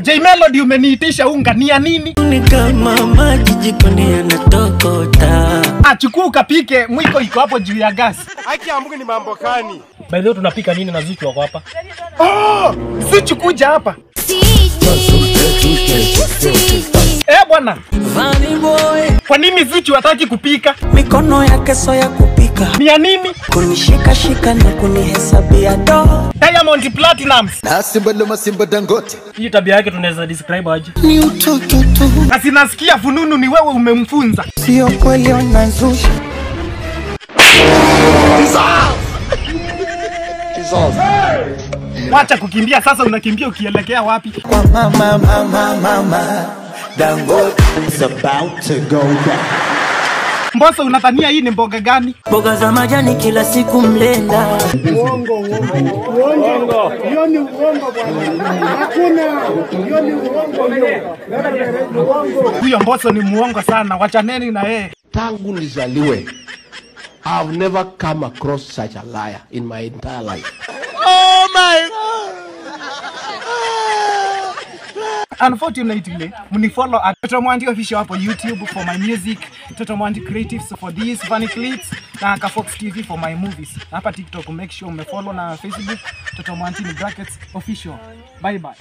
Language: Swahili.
J Melody umeniitisha unga ni ya nini? Ni kama maji jikoni yanatokota. Chukua ukapike, mwiko iko hapo juu ya gas. Haki ya Mungu ni mambo gani? By the way tunapika nini na Zuchu wako hapa? Zuchu kuja hapa. Bwana. Funny boy. Kwa nini Zuchu hataki kupika? Mikono yake sio ya kupika. Ni ya nini? Kunishika shika na kunihesabia do. Diamond Platinum. Na Simba Dangote. Hii tabia yake tunaweza describe aje? Ni utoto tu. Kasi nasikia fununu ni wewe umemfunza. Sio kweli unazusha. Wacha kukimbia sasa, unakimbia ukielekea wapi? Kwa mama Dangote is about to go back. Mbosso unatania hii ni mboga gani? Mboga za majani kila siku mlenda. Uongo. Hiyo ni uongo bwana. Hakuna. Hiyo ni uongo. Huyo Mbosso ni muongo sana. Wachaneni na yeye. Tangu nizaliwe, I've never come across such a liar in my entire life. Oh my God. Unfortunately, mnifollow at Toto Mwandi official hapo YouTube for my music, Toto Mwandi creatives for these funny clips, na Fox TV for my movies. Hapa TikTok make sure umefollow, na Facebook Toto Mwandi in brackets official. Bye bye.